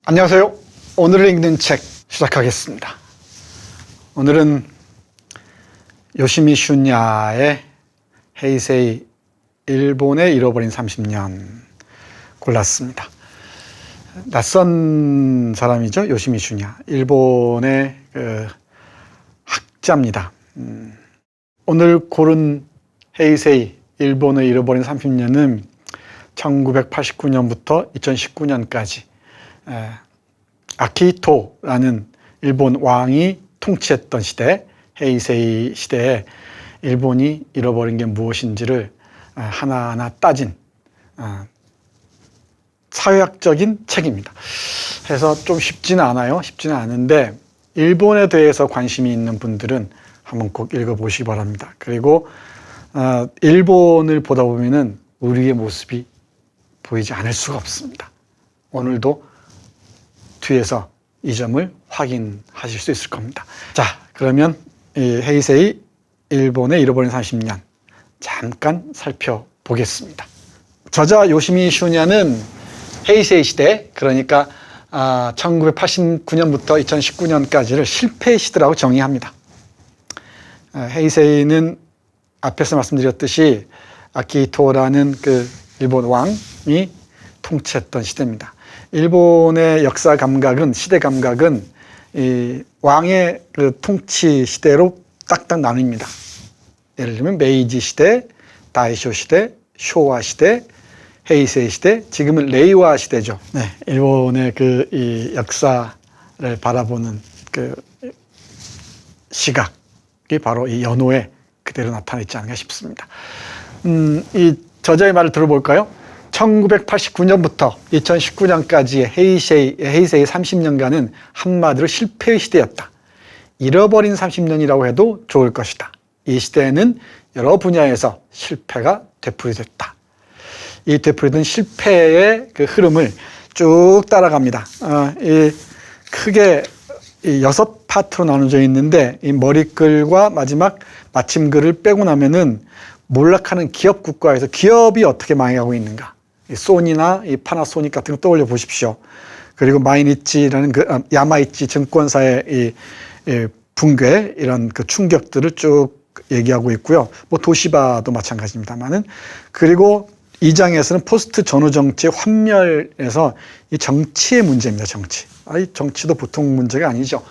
안녕하세요. 오늘 읽는 책 시작하겠습니다. 오늘은 요시미 슈냐의 헤이세이 일본의 잃어버린 30년 골랐습니다. 낯선 사람이죠. 요시미 슈냐. 일본의 학자입니다. 오늘 고른 헤이세이 일본의 잃어버린 30년은 1989년부터 2019년까지 아키히토라는 일본 왕이 통치했던 시대, 헤이세이 시대에 일본이 잃어버린 게 무엇인지를 하나하나 따진 사회학적인 책입니다. 그래서 좀 쉽지는 않아요. 쉽지는 않은데 일본에 대해서 관심이 있는 분들은 한번 꼭 읽어보시기 바랍니다. 그리고 일본을 보다 보면은 우리의 모습이 보이지 않을 수가 없습니다. 오늘도 뒤에서 이 점을 확인하실 수 있을 겁니다. 자, 그러면 이 헤이세이 일본의 잃어버린 30년 잠깐 살펴보겠습니다. 저자 요시미 슈냐는 헤이세이 시대, 그러니까 1989년부터 2019년까지를 실패의 시대라고 정의합니다. 헤이세이는 앞에서 말씀드렸듯이 아키히토라는 그 일본 왕이 통치했던 시대입니다. 일본의 역사 감각은, 시대 감각은 이 왕의 그 통치 시대로 딱딱 나뉩니다. 예를 들면 메이지 시대, 다이쇼 시대, 쇼와 시대, 헤이세이 시대, 지금은 레이와 시대죠. 네, 일본의 그 이 역사를 바라보는 그 시각이 바로 이 연호에 그대로 나타나 있지 않을까 싶습니다. 이 저자의 말을 들어볼까요? 1989년부터 2019년까지의 헤이세이 30년간은 한마디로 실패의 시대였다. 잃어버린 30년이라고 해도 좋을 것이다. 이 시대에는 여러 분야에서 실패가 되풀이됐다. 이 되풀이된 실패의 그 흐름을 쭉 따라갑니다. 크게 6파트로 나눠져 있는데 이 머리글과 마지막 마침글을 빼고 나면은 몰락하는 기업 국가에서 기업이 어떻게 망해가고 있는가. 소니나 이 파나소닉 같은 거 떠올려 보십시오. 그리고 마이니치라는 그 야마이치 증권사의 이 붕괴, 이런 그 충격들을 쭉 얘기하고 있고요. 뭐 도시바도 마찬가지입니다만은. 그리고 2장에서는 포스트 전후 정치의 환멸에서 이 정치의 문제입니다. 정치. 이 정치도 보통 문제가 아니죠.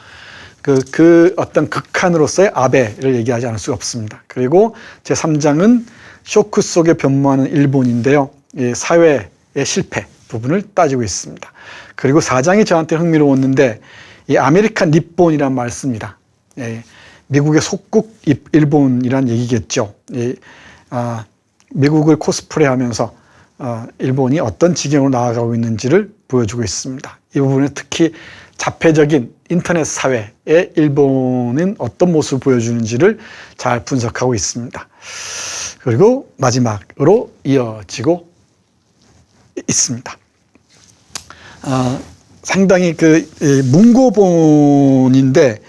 그 어떤 극한으로서의 아베를 얘기하지 않을 수가 없습니다. 그리고 제3장은 쇼크 속에 변모하는 일본인데요. 이 사회의 실패 부분을 따지고 있습니다. 그리고 4장이 저한테 흥미로웠는데 이 아메리칸 니폰이라는 말을 씁니다. 미국의 속국 일본이란 얘기겠죠. 미국을 코스프레하면서 일본이 어떤 지경으로 나아가고 있는지를 보여주고 있습니다. 이 부분은 특히 자폐적인 인터넷 사회의 일본은 어떤 모습을 보여주는지를 잘 분석하고 있습니다. 그리고 마지막으로 이어지고 있습니다. 상당히 문고본인데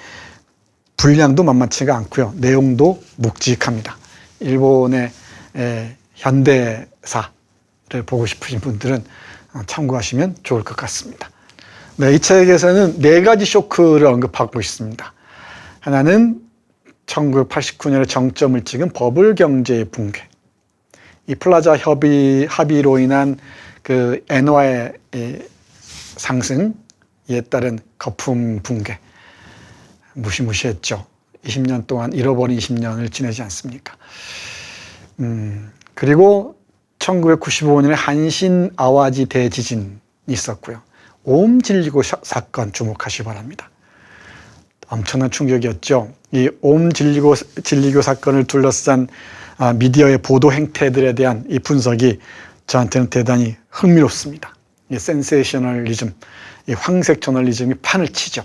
분량도 만만치가 않고요. 내용도 묵직합니다. 일본의 현대사를 보고 싶으신 분들은 참고하시면 좋을 것 같습니다. 네, 이 책에서는 4가지 쇼크를 언급하고 있습니다. 하나는 1989년에 정점을 찍은 버블 경제의 붕괴. 이 플라자 합의로 인한 그 엔화의 상승에 따른 거품 붕괴. 무시무시했죠. 20년 동안 잃어버린 20년을 지내지 않습니까? 그리고 1995년에 한신 아와지 대지진이 있었고요. 옴 진리교 사건 주목하시기 바랍니다. 엄청난 충격이었죠. 이 옴 진리교 사건을 둘러싼 미디어의 보도 행태들에 대한 이 분석이 저한테는 대단히 흥미롭습니다. 이 센세이셔널리즘, 이 황색 저널리즘이 판을 치죠.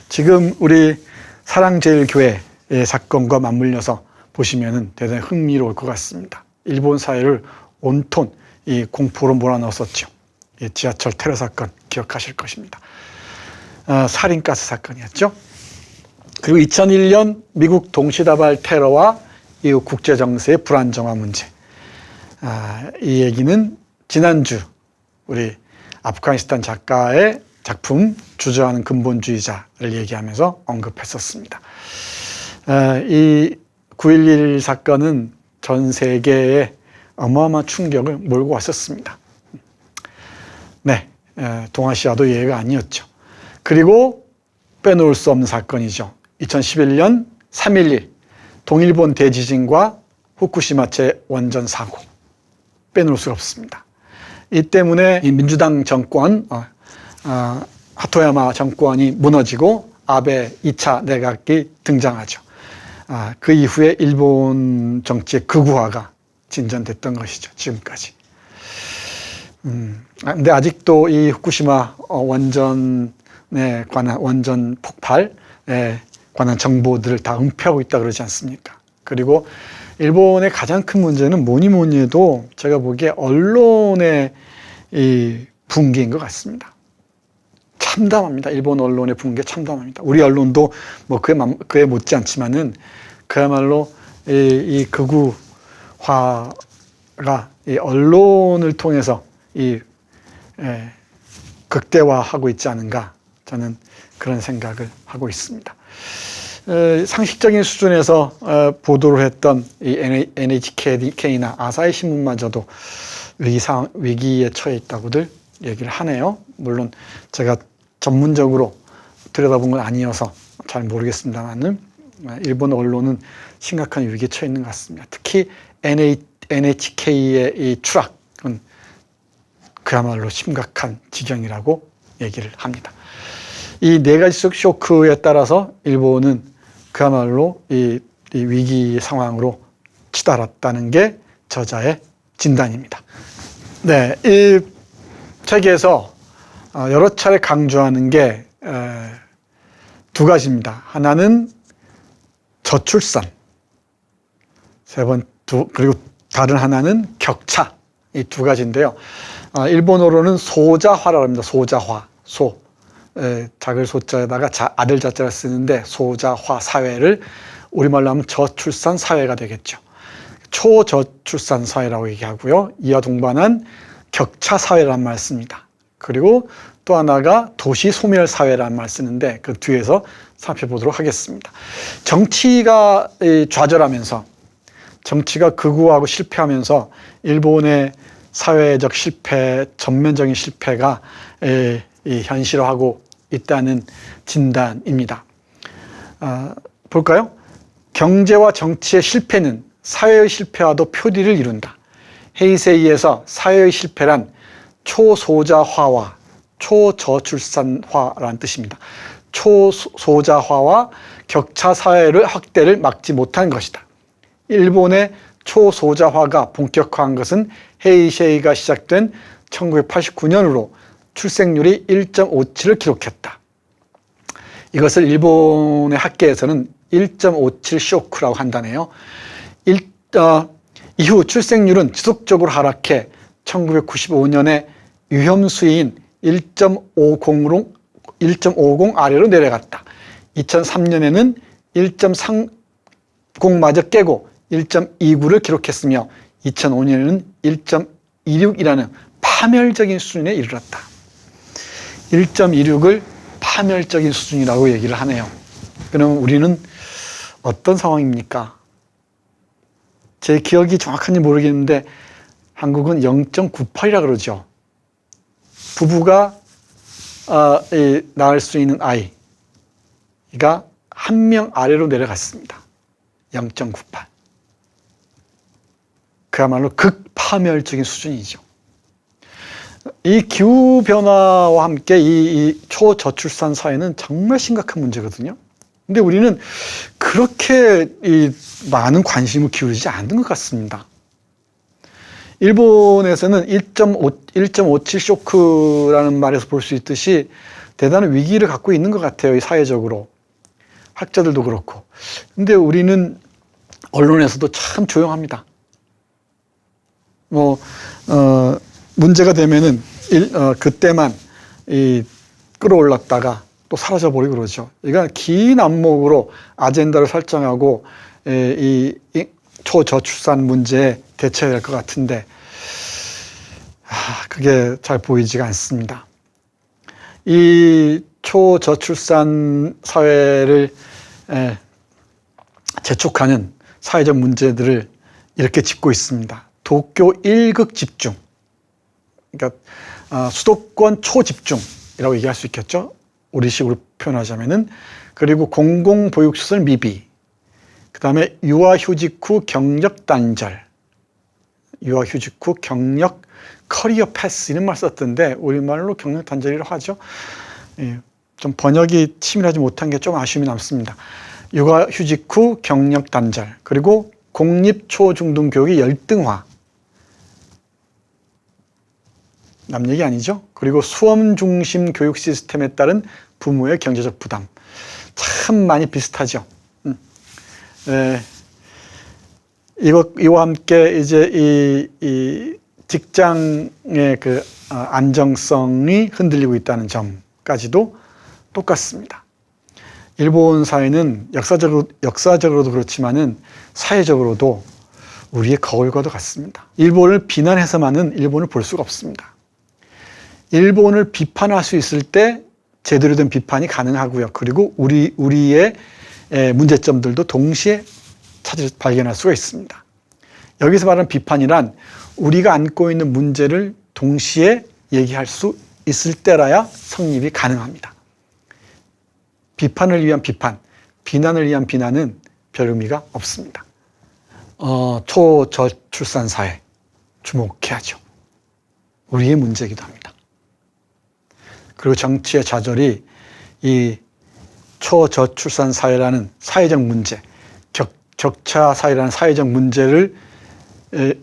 지금 우리 사랑제일교회의 사건과 맞물려서 보시면은 대단히 흥미로울 것 같습니다. 일본 사회를 온통 이 공포로 몰아넣었었죠. 이 지하철 테러 사건 기억하실 것입니다. 살인가스 사건이었죠. 그리고 2001년 미국 동시다발 테러와 이후 국제정세의 불안정화 문제. 이 얘기는 지난주 우리 아프가니스탄 작가의 작품 주저하는 근본주의자를 얘기하면서 언급했었습니다. 이 9.11 사건은 전 세계에 어마어마한 충격을 몰고 왔었습니다. 네, 동아시아도 예외가 아니었죠. 그리고 빼놓을 수 없는 사건이죠. 2011년 3.11 동일본 대지진과 후쿠시마 원전 사고, 빼놓을 수가 없습니다. 이 때문에 이 민주당 정권, 하토야마 정권이 무너지고 아베 2차 내각이 등장하죠. 그 이후에 일본 정치의 극우화가 진전됐던 것이죠. 지금까지. 근데 아직도 이 후쿠시마 원전에 관한 원전 폭발에 관한 정보들을 다 은폐하고 있다 그러지 않습니까? 그리고 일본의 가장 큰 문제는 뭐니 해도 제가 보기에 언론의 이 붕괴인 것 같습니다. 참담합니다. 일본 언론의 붕괴 참담합니다. 우리 언론도 뭐 그에 못지않지만은 그야말로 이 극우화가 이 언론을 통해서 극대화하고 있지 않은가, 저는 그런 생각을 하고 있습니다. 상식적인 수준에서 보도를 했던 이 NHK나 아사히 신문마저도 위기에 처해 있다고들 얘기를 하네요. 물론 제가 전문적으로 들여다본 건 아니어서 잘 모르겠습니다만은 일본 언론은 심각한 위기에 처해 있는 것 같습니다. 특히 NHK의 이 추락은 그야말로 심각한 지경이라고 얘기를 합니다. 이 네 가지 쇼크에 따라서 일본은 그야말로 이 위기 상황으로 치달았다는 게 저자의 진단입니다. 네, 이 책에서 여러 차례 강조하는 게 두 가지입니다. 하나는 저출산, 그리고 다른 하나는 격차, 이 두 가지인데요. 일본어로는 소자화라고 합니다. 소자화, 작을 소자에다가 아들 자자를 쓰는데 소자화 사회를 우리말로 하면 저출산 사회가 되겠죠. 초저출산 사회라고 얘기하고요. 이와 동반한 격차 사회라는 말 씁니다. 그리고 또 하나가 도시 소멸 사회라는 말 쓰는데 그 뒤에서 살펴보도록 하겠습니다. 정치가 좌절하면서, 정치가 극우하고 실패하면서 일본의 사회적 실패, 전면적인 실패가 현실화하고 있다는 진단입니다. 볼까요? 경제와 정치의 실패는 사회의 실패와도 표리를 이룬다. 헤이세이에서 사회의 실패란 초소자화와 초저출산화라는 뜻입니다. 초소자화와 격차 사회를 확대를 막지 못한 것이다. 일본의 초소자화가 본격화한 것은 헤이세이가 시작된 1989년으로 출생률이 1.57을 기록했다. 이것을 일본의 학계에서는 1.57 쇼크라고 한다네요. 이후 출생률은 지속적으로 하락해 1995년에 위험수위인 1.50 아래로 내려갔다. 2003년에는 1.30마저 깨고 1.29를 기록했으며 2005년에는 1.26이라는 파멸적인 수준에 이르렀다. 1.26을 파멸적인 수준이라고 얘기를 하네요. 그럼 우리는 어떤 상황입니까? 제 기억이 정확한지 모르겠는데 한국은 0.98이라 그러죠. 부부가 낳을 수 있는 아이가 한 명 아래로 내려갔습니다. 0.98. 그야말로 극파멸적인 수준이죠. 이 기후변화와 함께 이 초저출산 사회는 정말 심각한 문제거든요. 근데 우리는 그렇게 많은 관심을 기울이지 않는 것 같습니다. 일본에서는 1.57 쇼크라는 말에서 볼 수 있듯이 대단한 위기를 갖고 있는 것 같아요. 이 사회적으로. 학자들도 그렇고. 근데 우리는 언론에서도 참 조용합니다. 문제가 되면은 그때만 끌어올랐다가 또 사라져버리고 그러죠. 그러니까 긴 안목으로 아젠다를 설정하고 이 초저출산 문제에 대처해야 될 것 같은데 그게 잘 보이지가 않습니다. 이 초저출산 사회를 재촉하는 사회적 문제들을 이렇게 짚고 있습니다. 도쿄 1극 집중, 그러니까 수도권 초집중이라고 얘기할 수 있겠죠. 우리식으로 표현하자면은. 그리고 공공보육시설 미비, 그 다음에 유아휴직 후 경력 단절, 유아휴직 후 경력 커리어 패스 이런 말 썼던데 우리말로 경력 단절이라고 하죠. 좀 번역이 치밀하지 못한 게 좀 아쉬움이 남습니다. 육아휴직 후 경력 단절, 그리고 공립 초중등 교육의 열등화, 남 얘기 아니죠. 그리고 수험 중심 교육 시스템에 따른 부모의 경제적 부담, 참 많이 비슷하죠. 이와 함께 이제 이 직장의 그 안정성이 흔들리고 있다는 점까지도 똑같습니다. 일본 사회는 역사적으로도 그렇지만은 사회적으로도 우리의 거울과도 같습니다. 일본을 비난해서만은 일본을 볼 수가 없습니다. 일본을 비판할 수 있을 때 제대로 된 비판이 가능하고요. 그리고 우리의 문제점들도 동시에 발견할 수가 있습니다. 여기서 말하는 비판이란 우리가 안고 있는 문제를 동시에 얘기할 수 있을 때라야 성립이 가능합니다. 비판을 위한 비판, 비난을 위한 비난은 별 의미가 없습니다. 초저출산 사회 주목해야죠. 우리의 문제이기도 합니다. 그리고 정치의 좌절이 이 초저출산 사회라는 사회적 문제, 격차 사회라는 사회적 문제를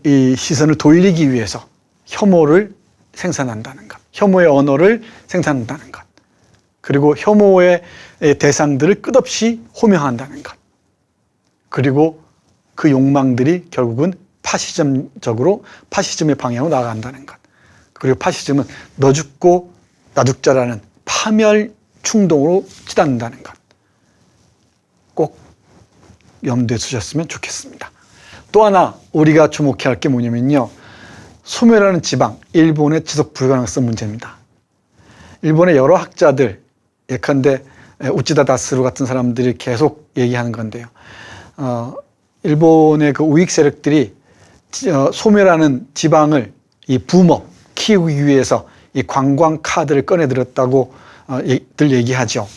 이 시선을 돌리기 위해서 혐오를 생산한다는 것, 혐오의 언어를 생산한다는 것, 그리고 혐오의 대상들을 끝없이 호명한다는 것, 그리고 그 욕망들이 결국은 파시즘의 방향으로 나아간다는 것, 그리고 파시즘은 너 죽고 나 죽자라는 파멸 충동으로 치닫는다는 것, 꼭 염두에 두셨으면 좋겠습니다. 또 하나 우리가 주목해야 할 게 뭐냐면요, 소멸하는 지방, 일본의 지속 불가능성 문제입니다. 일본의 여러 학자들, 예컨대 우치다 다스루 같은 사람들이 계속 얘기하는 건데요. 일본의 그 우익 세력들이 소멸하는 지방을 이 붐업 키우기 위해서 이 관광 카드를 꺼내들었다고 들 얘기하죠.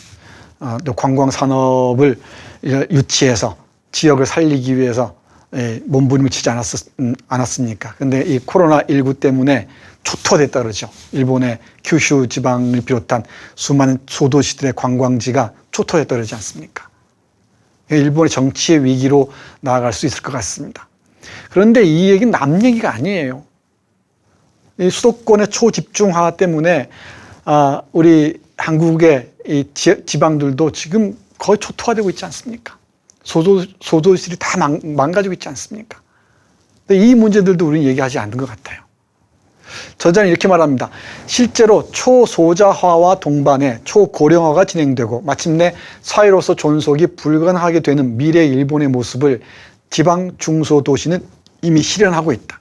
관광 산업을 유치해서 지역을 살리기 위해서 몸부림을 치지 않았습니까? 근데 이 코로나19 때문에 초토화됐다 그러죠. 일본의 규슈 지방을 비롯한 수많은 소도시들의 관광지가 초토화됐다 그러지 않습니까? 일본의 정치의 위기로 나아갈 수 있을 것 같습니다. 그런데 이 얘기는 남 얘기가 아니에요. 이 수도권의 초집중화 때문에 우리 한국의 이 지방들도 지금 거의 초토화되고 있지 않습니까? 소도시들이 다 망가지고 있지 않습니까? 근데 이 문제들도 우리는 얘기하지 않는 것 같아요. 저자는 이렇게 말합니다. 실제로 초소자화와 동반해 초고령화가 진행되고 마침내 사회로서 존속이 불가능하게 되는 미래 일본의 모습을 지방 중소도시는 이미 실현하고 있다.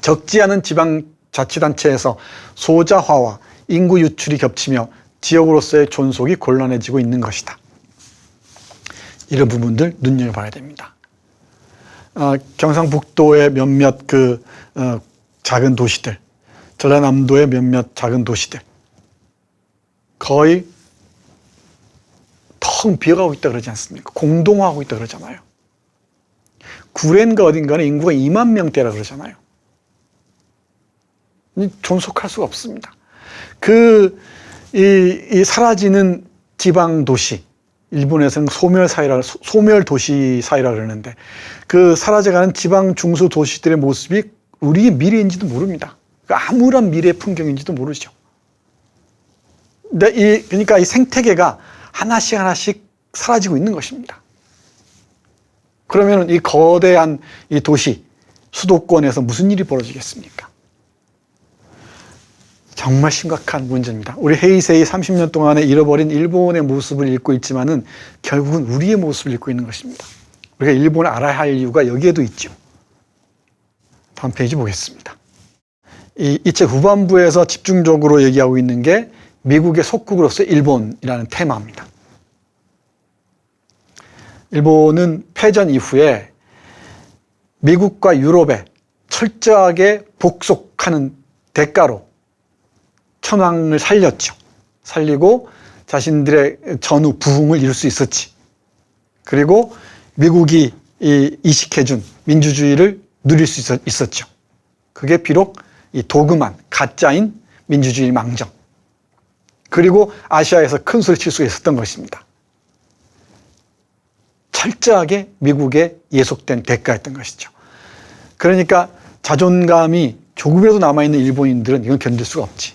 적지 않은 지방자치단체에서 소자화와 인구 유출이 겹치며 지역으로서의 존속이 곤란해지고 있는 것이다. 이런 부분들 눈여겨봐야 됩니다. 경상북도의 몇몇 작은 도시들, 전라남도의 몇몇 작은 도시들 거의 텅 비어가고 있다 그러지 않습니까? 공동화하고 있다 그러잖아요. 구례인가 어딘가는 인구가 2만 명대라 그러잖아요. 존속할 수가 없습니다. 이 사라지는 지방 도시, 일본에서는 소멸 도시 사회라 그러는데 그 사라져가는 지방 중소 도시들의 모습이 우리의 미래인지도 모릅니다. 아무런 미래의 풍경인지도 모르죠. 그러니까 이 생태계가 하나씩 사라지고 있는 것입니다. 그러면 이 거대한 이 도시, 수도권에서 무슨 일이 벌어지겠습니까? 정말 심각한 문제입니다. 우리 헤이세이 30년 동안에 잃어버린 일본의 모습을 잃고 있지만은 결국은 우리의 모습을 잃고 있는 것입니다. 우리가 일본을 알아야 할 이유가 여기에도 있죠. 다음 페이지 보겠습니다. 이 책 후반부에서 집중적으로 얘기하고 있는 게 미국의 속국으로서 일본이라는 테마입니다. 일본은 패전 이후에 미국과 유럽에 철저하게 복속하는 대가로 천황을 살렸죠. 살리고 자신들의 전후 부흥을 이룰 수 있었지. 그리고 미국이 이식해준 민주주의를 누릴 수 있었죠. 그게 비록 이 도금한 가짜인 민주주의 망정. 그리고 아시아에서 큰 소리 칠 수 있었던 것입니다. 철저하게 미국에 예속된 대가였던 것이죠. 그러니까 자존감이 조금이라도 남아있는 일본인들은 이건 견딜 수가 없지.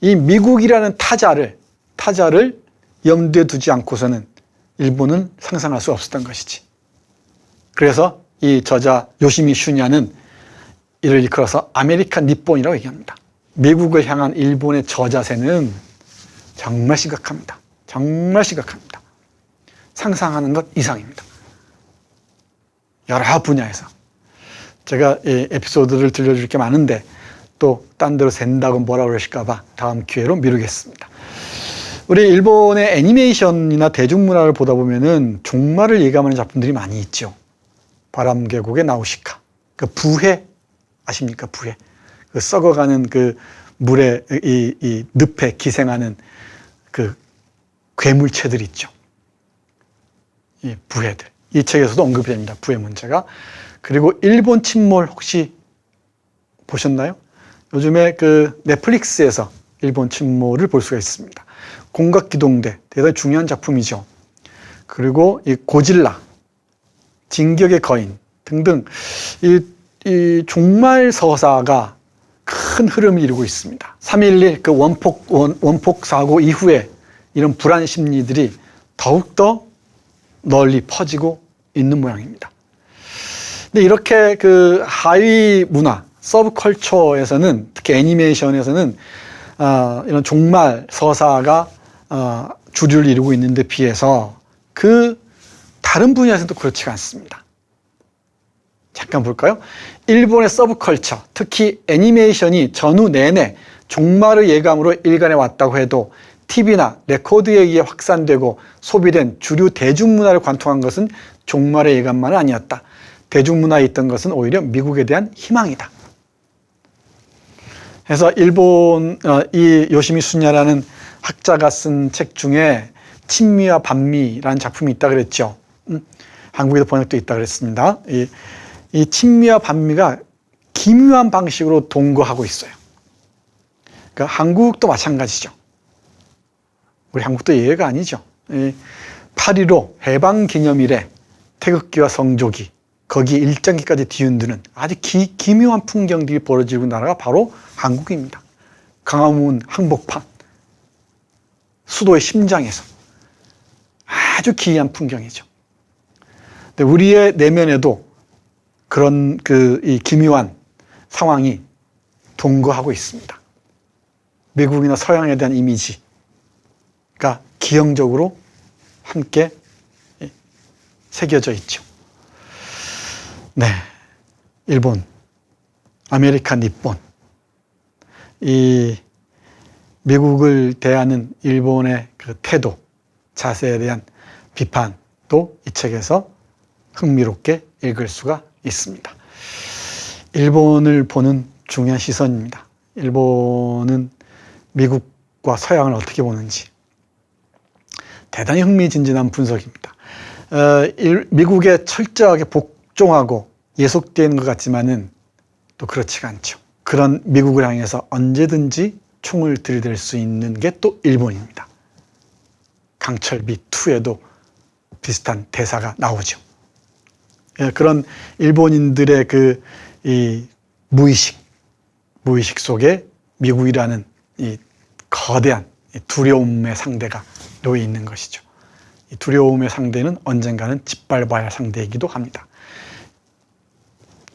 이 미국이라는 타자를 염두에 두지 않고서는 일본은 상상할 수 없었던 것이지. 그래서 이 저자 요시미 슈냐는 이를 일컬어서 아메리칸 니폰이라고 얘기합니다. 미국을 향한 일본의 저자세는 정말 심각합니다. 정말 심각합니다. 상상하는 것 이상입니다. 여러 분야에서. 제가 이 에피소드를 들려줄 게 많은데 또 딴 데로 샌다고 뭐라 그러실까 봐 다음 기회로 미루겠습니다. 우리 일본의 애니메이션이나 대중문화를 보다 보면은 종말을 예감하는 작품들이 많이 있죠. 바람계곡의 나우시카, 그 부해 아십니까? 부해. 그 썩어가는 그 물에 이 늪에 기생하는 그 괴물체들 있죠. 이 부해들. 이 책에서도 언급이 됩니다. 부해 문제가. 그리고 일본 침몰 혹시 보셨나요? 요즘에 그 넷플릭스에서 일본 침몰을 볼 수가 있습니다. 공각기동대 대단히 중요한 작품이죠. 그리고 이 고질라, 진격의 거인 등등 이 종말 서사가 큰 흐름을 이루고 있습니다. 3.11 그 원폭 사고 이후에 이런 불안 심리들이 더욱더 널리 퍼지고 있는 모양입니다. 근데 이렇게 그 하위 문화, 서브컬처에서는 특히 애니메이션에서는 이런 종말 서사가 주류를 이루고 있는데 비해서 그 다른 분야에서도 그렇지가 않습니다. 잠깐 볼까요? 일본의 서브컬처, 특히 애니메이션이 전후 내내 종말의 예감으로 일관해 왔다고 해도 TV나 레코드에 의해 확산되고 소비된 주류 대중문화를 관통한 것은 종말의 예감만은 아니었다. 대중문화에 있던 것은 오히려 미국에 대한 희망이다. 그래서 일본 이 요시미 수냐라는 학자가 쓴 책 중에 친미와 반미라는 작품이 있다 그랬죠. 한국에도 번역도 있다 그랬습니다. 이 친미와 반미가 기묘한 방식으로 동거하고 있어요. 그러니까 한국도 마찬가지죠. 우리 한국도 예외가 아니죠. 8.15 해방기념일에 태극기와 성조기, 거기 일장기까지 뒤흔드는 아주 기묘한 풍경들이 벌어지고 있는 나라가 바로 한국입니다. 광화문 한복판, 수도의 심장에서 아주 기이한 풍경이죠. 근데 우리의 내면에도 그런 이 기묘한 상황이 동거하고 있습니다. 미국이나 서양에 대한 이미지가 기형적으로 함께 새겨져 있죠. 네, 일본, 아메리칸 니폰, 이 미국을 대하는 일본의 그 태도, 자세에 대한 비판도 이 책에서 흥미롭게 읽을 수가 있습니다. 일본을 보는 중요한 시선입니다. 일본은 미국과 서양을 어떻게 보는지 대단히 흥미진진한 분석입니다. 미국에 철저하게 복종하고 예속되는 것 같지만은 또 그렇지가 않죠. 그런 미국을 향해서 언제든지 총을 들이댈 수 있는 게 또 일본입니다. 강철비 2에도 비슷한 대사가 나오죠. 그런 일본인들의 이 무의식 속에 미국이라는 이 거대한 두려움의 상대가 놓여 있는 것이죠. 이 두려움의 상대는 언젠가는 짓밟아야 할 상대이기도 합니다.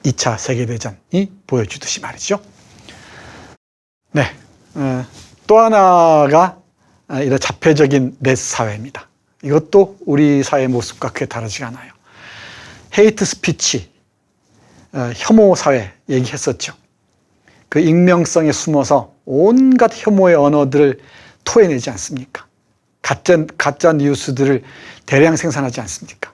2차 세계대전이 보여주듯이 말이죠. 네, 또 하나가 이런 자폐적인 넷 사회입니다. 이것도 우리 사회의 모습과 크게 다르지 않아요. 헤이트 스피치, 혐오 사회 얘기했었죠. 그 익명성에 숨어서 온갖 혐오의 언어들을 토해내지 않습니까? 가짜 뉴스들을 대량 생산하지 않습니까?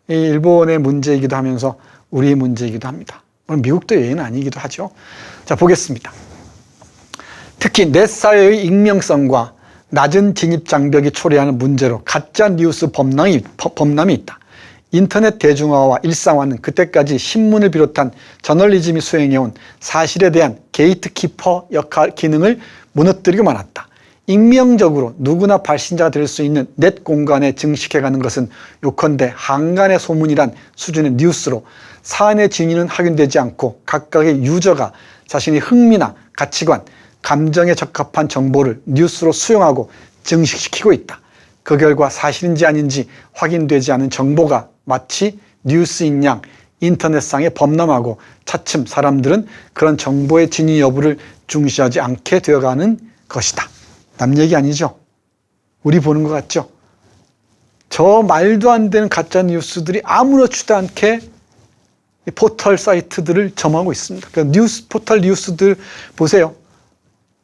이 일본의 문제이기도 하면서 우리의 문제이기도 합니다. 물론 미국도 예외는 아니기도 하죠. 자, 보겠습니다. 특히 넷사회의 익명성과 낮은 진입 장벽이 초래하는 문제로 가짜 뉴스 범람이 있다. 인터넷 대중화와 일상화는 그때까지 신문을 비롯한 저널리즘이 수행해온 사실에 대한 게이트키퍼 기능을 무너뜨리고 말았다. 익명적으로 누구나 발신자가 될 수 있는 넷 공간에 증식해가는 것은 요컨대 한간의 소문이란 수준의 뉴스로 사안의 진위는 확인되지 않고 각각의 유저가 자신의 흥미나 가치관, 감정에 적합한 정보를 뉴스로 수용하고 증식시키고 있다. 그 결과 사실인지 아닌지 확인되지 않은 정보가 마치 뉴스인 양 인터넷상에 범람하고 차츰 사람들은 그런 정보의 진위 여부를 중시하지 않게 되어가는 것이다. 남 얘기 아니죠? 우리 보는 것 같죠? 저 말도 안 되는 가짜 뉴스들이 아무렇지도 않게 포털 사이트들을 점하고 있습니다. 그러니까 포털 뉴스들 보세요.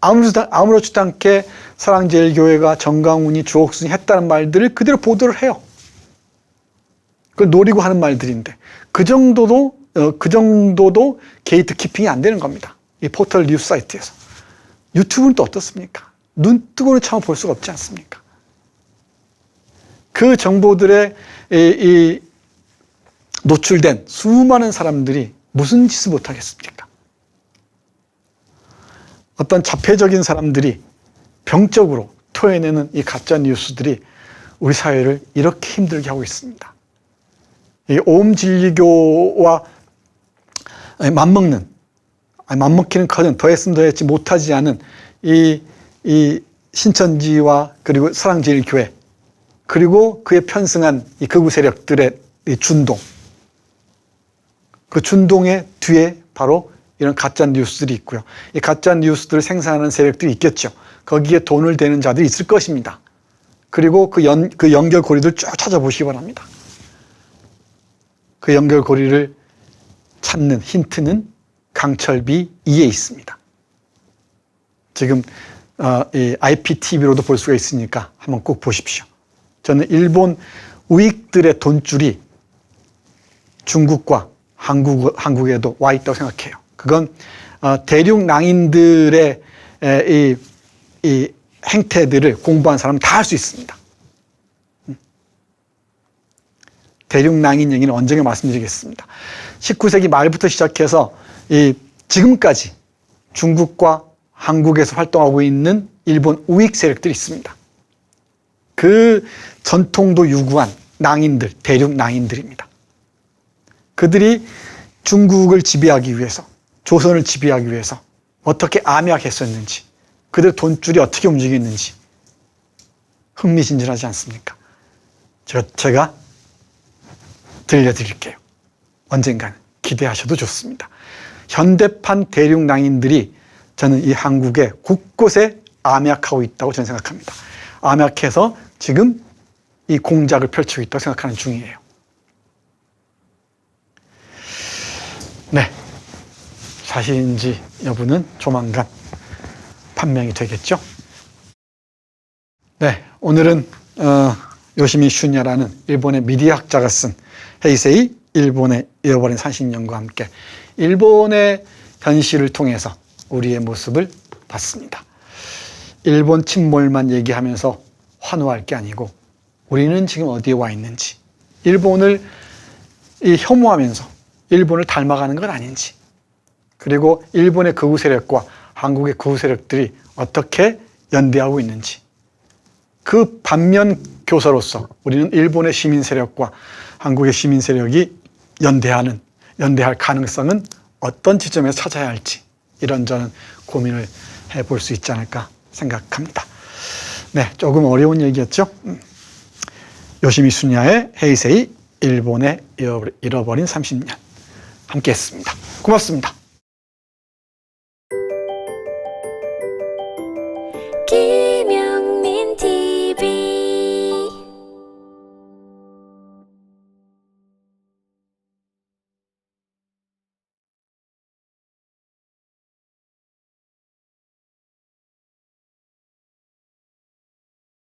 아무렇지도 않게 사랑제일교회가 정강훈이 주옥순이 했다는 말들을 그대로 보도를 해요. 그걸 노리고 하는 말들인데 그 정도도 게이트 키핑이 안 되는 겁니다. 이 포털 뉴스 사이트에서. 유튜브는 또 어떻습니까? 눈 뜨고는 참 볼 수가 없지 않습니까? 그 정보들에 노출된 수많은 사람들이 무슨 짓을 못하겠습니까? 어떤 자폐적인 사람들이 병적으로 토해내는 이 가짜 뉴스들이 우리 사회를 이렇게 힘들게 하고 있습니다. 이 오음진리교와 맞먹기는커녕 더했으면 더했지 못하지 않은 이 신천지와 그리고 사랑제일교회 그리고 그에 편승한 이 극우 세력들의 이 준동, 그 준동의 뒤에 바로 이런 가짜 뉴스들이 있고요. 이 가짜 뉴스들을 생산하는 세력들이 있겠죠. 거기에 돈을 대는 자들이 있을 것입니다. 그리고 그 연결고리들 쭉 찾아보시기 바랍니다. 그 연결고리를 찾는 힌트는 강철비 2에 있습니다. 지금 이 IPTV로도 볼 수가 있으니까 한번 꼭 보십시오. 저는 일본 우익들의 돈줄이 중국과 한국에도 와 있다고 생각해요. 그건 대륙 낭인들의 이 행태들을 공부한 사람은 다 할 수 있습니다. 대륙 낭인 얘기는 언젠가 말씀드리겠습니다. 19세기 말부터 시작해서 지금까지 중국과 한국에서 활동하고 있는 일본 우익 세력들이 있습니다. 그 전통도 유구한 낭인들, 대륙 낭인들입니다. 그들이 중국을 지배하기 위해서, 조선을 지배하기 위해서 어떻게 암약했었는지, 그들 돈줄이 어떻게 움직였는지 흥미진진하지 않습니까? 제가 들려드릴게요. 언젠가는 기대하셔도 좋습니다. 현대판 대륙 낭인들이 저는 이 한국의 곳곳에 암약하고 있다고 저는 생각합니다. 암약해서 지금 이 공작을 펼치고 있다고 생각하는 중이에요. 네, 사실인지 여부는 조만간 판명이 되겠죠. 네, 오늘은 요시미 슈냐라는 일본의 미디어학자가 쓴 헤이세이 일본의 잃어버린 30년과 함께 일본의 현실을 통해서 우리의 모습을 봤습니다. 일본 침몰만 얘기하면서 환호할 게 아니고 우리는 지금 어디에 와 있는지, 일본을 혐오하면서 일본을 닮아가는 건 아닌지, 그리고 일본의 극우 세력과 한국의 극우 세력들이 어떻게 연대하고 있는지, 그 반면 교사로서 우리는 일본의 시민 세력과 한국의 시민 세력이 연대할 가능성은 어떤 지점에서 찾아야 할지, 이런 저는 고민을 해볼 수 있지 않을까 생각합니다. 네, 조금 어려운 얘기였죠. 요시미 슈냐의 헤이세이 일본의 잃어버린 30년 함께 했습니다. 고맙습니다. 기